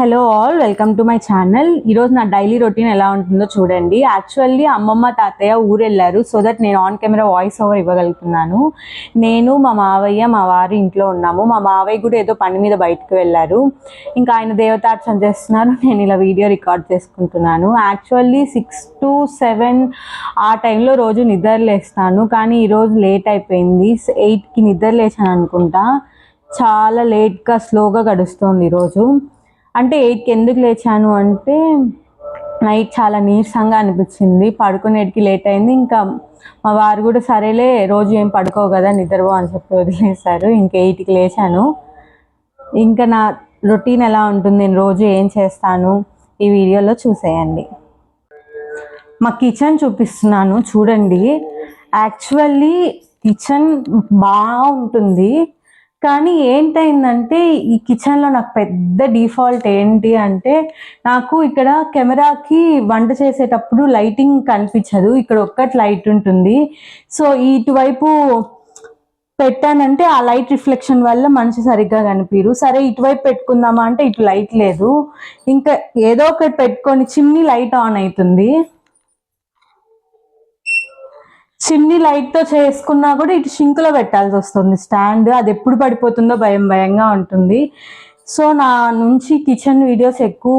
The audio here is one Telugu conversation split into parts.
Hello all, welcome to my channel. ఈరోజు నా డైలీ రొటీన్ ఎలా ఉంటుందో చూడండి. యాక్చువల్లీ అమ్మమ్మ తాతయ్య ఊరు వెళ్ళారు, సో దట్ నేను ఆన్ కెమెరా వాయిస్ ఓవర్ ఇవ్వగలుగుతున్నాను. నేను మా మావయ్య మా వారి ఇంట్లో ఉన్నాము. మా మావయ్య కూడా ఏదో పని మీద బయటకు వెళ్ళారు. ఇంకా ఆయన దేవతార్చన చేస్తున్నారు, నేను ఇలా వీడియో రికార్డ్ చేసుకుంటున్నాను. యాక్చువల్లీ 6 to 7 ఆ టైంలో రోజు నిద్ర లేస్తాను, కానీ ఈరోజు లేట్ అయిపోయింది. 8కి నిద్ర లేచాను అనుకుంటా. చాలా లేట్గా స్లోగా గడుస్తుంది ఈరోజు. అంటే 8కి ఎందుకు లేచాను అంటే నైట్ చాలా నీరసంగా అనిపించింది, పడుకునేటికి లేట్ అయింది. ఇంకా మా వారు కూడా సరేలే రోజు ఏం పడుకోవు కదా నిద్రపో అని చెప్పి వదిలేశారు. ఇంకా 8కి లేచాను. ఇంకా నా రొటీన్ ఎలా ఉంటుంది, నేను రోజు ఏం చేస్తాను ఈ వీడియోలో చూసేయండి. మా కిచెన్ చూపిస్తున్నాను చూడండి. యాక్చువల్లీ కిచెన్ బాగుంటుంది, కానీ ఏంటైందంటే ఈ కిచెన్లో నాకు పెద్ద డిఫాల్ట్ ఏంటి అంటే, నాకు ఇక్కడ కెమెరాకి వంట చేసేటప్పుడు లైటింగ్ కనిపించదు. ఇక్కడ ఒక్కటి లైట్ ఉంటుంది. సో ఇటువైపు పెట్టానంటే ఆ లైట్ రిఫ్లెక్షన్ వల్ల మనిషి సరిగ్గా కనిపించరు. సరే ఇటువైపు పెట్టుకుందామా అంటే ఇటు లైట్ లేదు. ఇంకా ఏదో ఒకటి పెట్టుకొని చిమ్నీ లైట్ ఆన్ అవుతుంది. చిన్ని లైట్తో చేసుకున్నా కూడా ఇటు షింక్లో పెట్టాల్సి వస్తుంది స్టాండ్. అది ఎప్పుడు పడిపోతుందో భయంగా ఉంటుంది. సో నా నుంచి కిచెన్ వీడియోస్ ఎక్కువ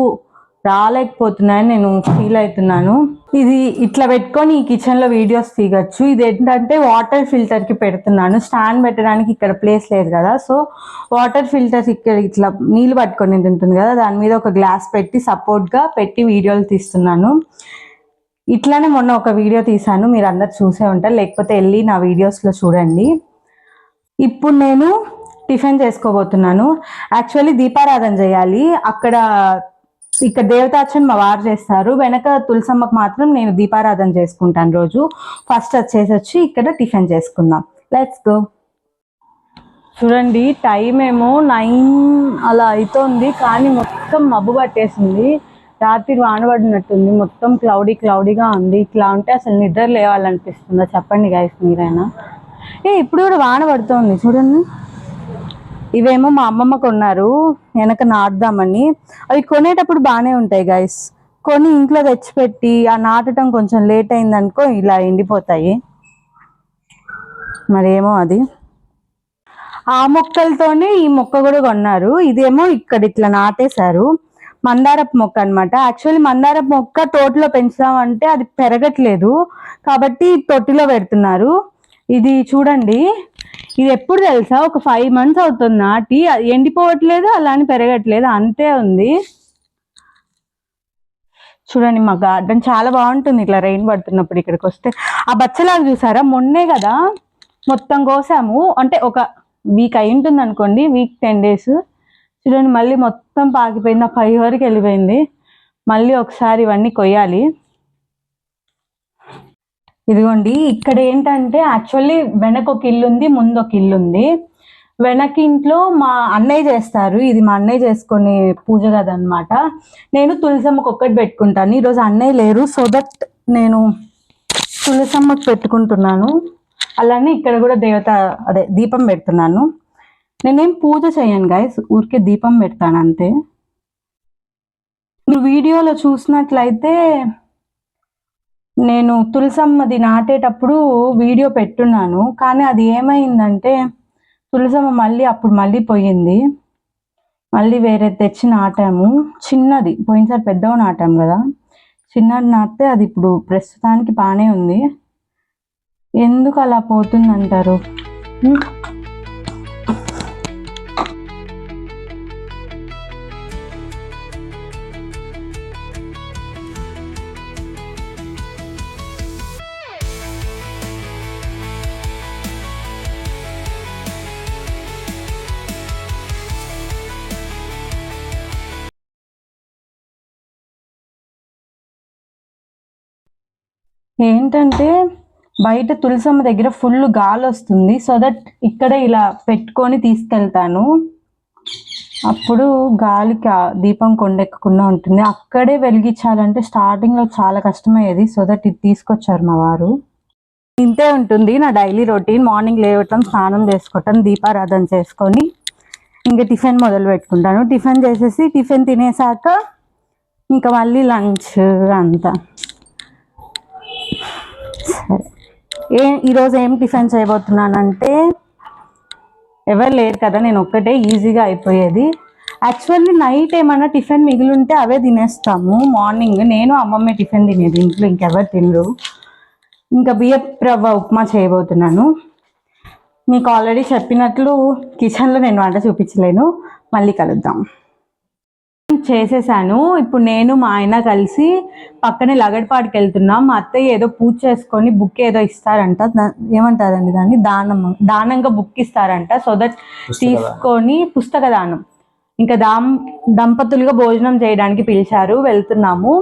రాలేకపోతున్నాయని నేను ఫీల్ అవుతున్నాను. ఇది ఇట్లా పెట్టుకొని ఈ కిచెన్లో వీడియోస్ తీయచ్చు. ఇది ఏంటంటే వాటర్ ఫిల్టర్కి పెడుతున్నాను. స్టాండ్ పెట్టడానికి ఇక్కడ ప్లేస్ లేదు కదా, సో వాటర్ ఫిల్టర్ ఇక్కడ ఇట్లా నీళ్ళు పట్టుకొని ఉంటుంది కదా, దాని మీద ఒక గ్లాస్ పెట్టి సపోర్ట్గా పెట్టి వీడియోలు తీస్తున్నాను. ఇట్లానే మొన్న ఒక వీడియో తీసాను, మీరు అందరు చూసే ఉంటారు, లేకపోతే వెళ్ళి నా వీడియోస్లో చూడండి. ఇప్పుడు నేను టిఫిన్ చేసుకోబోతున్నాను. యాక్చువల్లీ దీపారాధన చేయాలి. ఇక్కడ దేవతార్చన మా వారు చేస్తారు, వెనక తులసమ్మకు మాత్రం నేను దీపారాధన చేసుకుంటాను రోజు. ఫస్ట్ వచ్చి ఇక్కడ టిఫిన్ చేసుకుందాం. Let's go. చూడండి, టైం ఏమో 9 అలా అవుతుంది, కానీ మొత్తం మబ్బు పట్టేసింది. రాత్రి వాన పడినట్టుంది, మొత్తం క్లౌడీగా ఉంది. ఇట్లా ఉంటే అసలు నిద్ర లేవాలనిపిస్తుందా చెప్పండి గైస్ మీరైనా. ఇప్పుడు కూడా వాన పడుతుంది చూడండి. ఇవేమో మా అమ్మమ్మ కొన్నారు వెనక నాటుదామని. అవి కొనేటప్పుడు బాగానే ఉంటాయి గైస్, కొని ఇంట్లో తెచ్చిపెట్టి ఆ నాటడం కొంచెం లేట్ అయిందనుకో ఇలా ఎండిపోతాయి. మరేమో అది ఆ మొక్కలతోనే ఈ మొక్క కూడా కొన్నారు. ఇదేమో ఇక్కడ ఇట్లా నాటేశారు, మందారపు మొక్క అనమాట. యాక్చువల్లీ మందారపు మొక్క తోటలో పెంచుదామంటే అది పెరగట్లేదు, కాబట్టి తొట్టిలో పెడుతున్నారు. ఇది చూడండి, ఇది ఎప్పుడు తెలుసా, ఒక 5 months అవుతుంది నాటి. ఎండిపోవట్లేదు, అలానే పెరగట్లేదు, అంతే ఉంది. చూడండి, మా గార్డెన్ చాలా బాగుంటుంది ఇట్లా రెయిన్ పడుతున్నప్పుడు. ఇక్కడికి వస్తే ఆ బచ్చలాగా చూసారా, మొన్నే కదా మొత్తం కోసాము. అంటే ఒక వీక్ అయి ఉంటుంది అనుకోండి, వీక్ 10 days. చూడండి, మళ్ళీ మొత్తం పాకిపోయింది, ఆ 5 వరకు వెళ్ళిపోయింది. మళ్ళీ ఒకసారి ఇవన్నీ కొయ్యాలి. ఇదిగోండి, ఇక్కడ ఏంటంటే యాక్చువల్లీ వెనక ఒక ఇల్లు ఉంది, ముందు ఒక ఇల్లు ఉంది. వెనక ఇంట్లో మా అన్నయ్య చేస్తారు, ఇది మా అన్నయ్య చేసుకునే పూజ గది అనమాట. నేను తులసమ్మకు ఒక్కటి పెట్టుకుంటాను. ఈరోజు అన్నయ్య లేరు, సో దట్ నేను తులసమ్మకు పెట్టుకుంటున్నాను. అలానే ఇక్కడ కూడా దీపం పెడుతున్నాను. నేనేం పూజ చేయను గైస్, ఊరికే దీపం పెడతాను అంతే. మీరు వీడియోలో చూసినట్లయితే నేను తులసమ్మది నాటేటప్పుడు వీడియో పెట్టున్నాను, కానీ అది ఏమైందంటే తులసమ్మ మళ్ళీ పోయింది. మళ్ళీ వేరే తెచ్చి నాటాము, చిన్నది. పోయినసారి పెద్దగా నాటాము కదా, చిన్నది నాటితే అది ఇప్పుడు ప్రస్తుతానికి బాగానే ఉంది. ఎందుకు అలా పోతుందంటారు? ఏంటంటే బయట తులసమ్మ దగ్గర ఫుల్ గాలి వస్తుంది, సో దట్ ఇక్కడ ఇలా పెట్టుకొని తీసుకెళ్తాను. అప్పుడు గాలికి దీపం కొండెక్కకుండా ఉంటుంది. అక్కడే వెలిగించాలంటే స్టార్టింగ్లో చాలా కష్టమయ్యేది, సో దట్ ఇది తీసుకొచ్చారు మా వారు. ఇంతే ఉంటుంది నా డైలీ రొటీన్. మార్నింగ్ లేవటం, స్నానం చేసుకోవటం, దీపారాధన చేసుకొని ఇంకా టిఫిన్ మొదలు పెట్టుకుంటాను. టిఫిన్ చేసేసి టిఫిన్ తినేసాక ఇంకా మళ్ళీ లంచ్ అంతా. సరే, ఈరోజు ఏం టిఫిన్ చేయబోతున్నానంటే, ఎవరు లేరు కదా, నేను ఒక్కటే ఈజీగా అయిపోయేది. యాక్చువల్లీ నైట్ ఏమన్నా టిఫిన్ మిగిలి ఉంటే అవే తినేస్తాము. మార్నింగ్ నేను అమ్మమ్మే టిఫిన్ తినేది, ఇంట్లో ఇంకెవరు తినరు. ఇంకా బియ్యపు రవ్వ ఉప్మా చేయబోతున్నాను. మీకు ఆల్రెడీ చెప్పినట్లు కిచెన్లో నేను వంట చూపించలేను, మళ్ళీ కలుద్దాం. చేసేసాను. ఇప్పుడు నేను మా ఆయన కలిసి పక్కనే లగడపాడికి వెళ్తున్నాం. మా అత్తయ్య ఏదో పూజ చేసుకొని బుక్ ఏదో ఇస్తారంట, ఏమంటారండి దాన్ని, దానంగా బుక్ ఇస్తారంట. సో దట్ తీసుకొని పుస్తక దానం, ఇంకా దంపతులుగా భోజనం చేయడానికి పిలిచారు, వెళ్తున్నాము.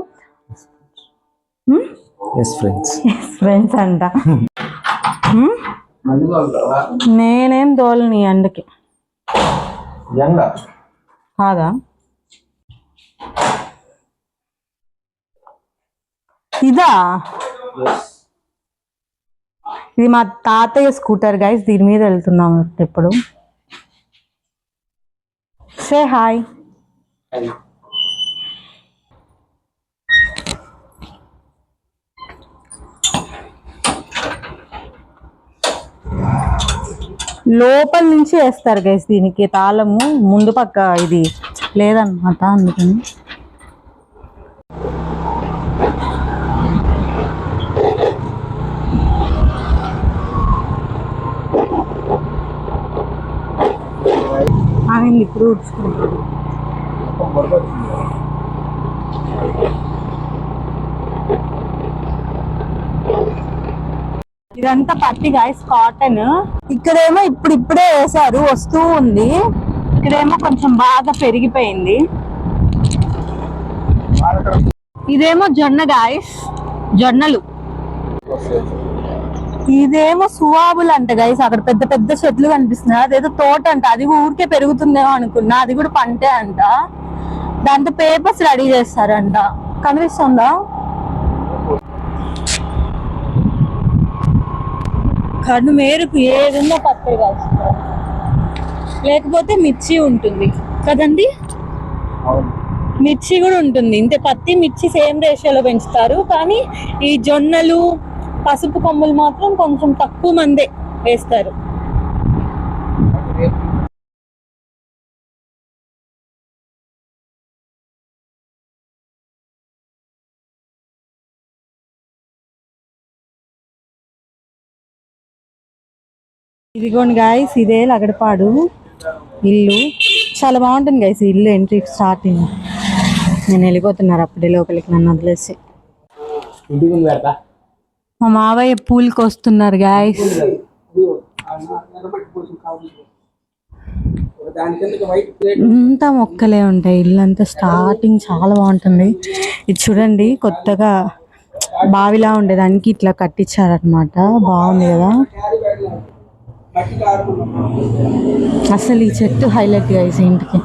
ఫ్రెండ్స్ అంట. నేనేం తోలని ఎండకి కాదా. ఇదా, ఇది మా తాతయ్య స్కూటర్ గైస్, దీని మీద వెళ్తున్నాం ఇప్పుడు. Say hi. లోపల నుంచి వేస్తారు గైస్, దీనికి తాళము ముందు పక్క ఇది లేదన్నమాట, అందుకని. ఇప్పుడు ఇదంతా పత్తి గాయస్, కాటన్. ఇక్కడేమో ఇప్పుడే వేసారు, వస్తూ ఉంది. ఇక్కడేమో కొంచెం బాగా పెరిగిపోయింది. ఇదేమో జొన్న గాయస్, జొన్నలు. ఇదేమో సువాబులు అంట గైస్, అక్కడ పెద్ద పెద్ద చెట్లు కనిపిస్తున్నాయి. అదేదో తోట అంట, అది ఊరికే పెరుగుతుందేమో అనుకున్నా, అది కూడా పంటే అంట. దాంతో పేపర్స్ రెడీ చేస్తారంట, కనిపిస్తుందా? కన్ను మేరకు ఏదన్నా పత్తి కాస్తారు. లేకపోతే మిర్చి ఉంటుంది కదండి, మిర్చి కూడా ఉంటుంది. ఇంతే, పత్తి మిర్చి సేమ్ రేషియోలో పెంచుతారు. కానీ ఈ జొన్నలు పసుపు కొమ్ములు మాత్రం కొంచెం తక్కువ మందే వేస్తారు. ఇదిగోండి గాయస్, ఇదే లగడపాడు ఇల్లు. చాలా బాగుంటుంది గైస్ ఇల్లు. ఎంట్రీ స్టార్టింగ్ నేను వెళ్ళిపోతున్నారు అప్పుడే లోపలికి, నన్ను వదిలేసి. మా మావయ్య పూలకి వస్తున్నారు గాయస్. అంతా మొక్కలే ఉంటాయి, ఇల్లు అంతా. స్టార్టింగ్ చాలా బాగుంటుంది. ఇది చూడండి, కొత్తగా బావిలా ఉండేదానికి ఇట్లా కట్టించారనమాట. బాగుంది కదా అసలు. ఈ చెట్టు హైలైట్ గైస్ ఇంటికి.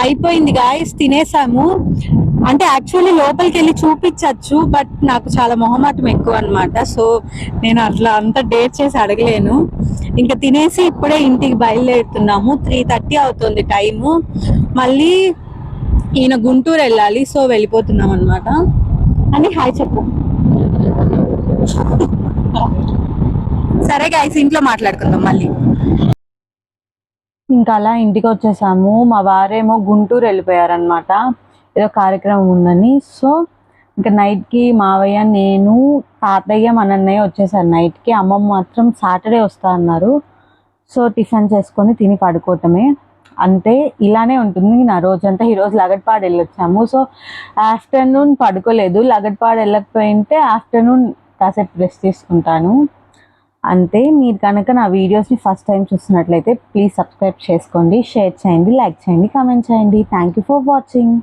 అయిపోయింది గాయస్, తినేసాము. అంటే యాక్చువల్లీ లోపలికి వెళ్ళి చూపించచ్చు, బట్ నాకు చాలా మొహమాటం ఎక్కువ అనమాట. సో నేను అట్లా అంతా డేట్ చేసి అడగలేను. ఇంకా తినేసి ఇప్పుడే ఇంటికి బయలుదేరుతున్నాము. 3:30 అవుతుంది టైము. మళ్ళీ ఈయన గుంటూరు వెళ్ళాలి, సో వెళ్ళిపోతున్నాం అనమాట. అని హాయ్ చెప్పు. సరే గాయస్, ఇంట్లో మాట్లాడుకుందాం మళ్ళీ. ఇంకా అలా ఇంటికి వచ్చేసాము. మా వారేమో గుంటూరు వెళ్ళిపోయారనమాట, ఏదో కార్యక్రమం ఉందని. సో ఇంకా నైట్కి మావయ్య, నేను, తాతయ్య, మన అన్నయ్య వచ్చేసారు నైట్కి. అమ్మమ్మ మాత్రం సాటర్డే వస్తా అన్నారు. సో టిఫిన్ చేసుకొని తిని పడుకోవటమే, అంతే. ఇలానే ఉంటుంది నా రోజంతా. ఈరోజు లగడపాడు వెళ్ళొచ్చాము. సో ఆఫ్టర్నూన్ పడుకోలేదు. లగడపాడు వెళ్ళకపోయింటే ఆఫ్టర్నూన్ కాసేపు రెస్ట్ తీసుకుంటాను, అంతే. మీరు కనుక నా వీడియోస్ని ఫస్ట్ టైం చూస్తున్నట్లయితే ప్లీజ్ సబ్స్క్రైబ్ చేసుకోండి, షేర్ చేయండి, లైక్ చేయండి, కామెంట్ చేయండి. Thank you for watching.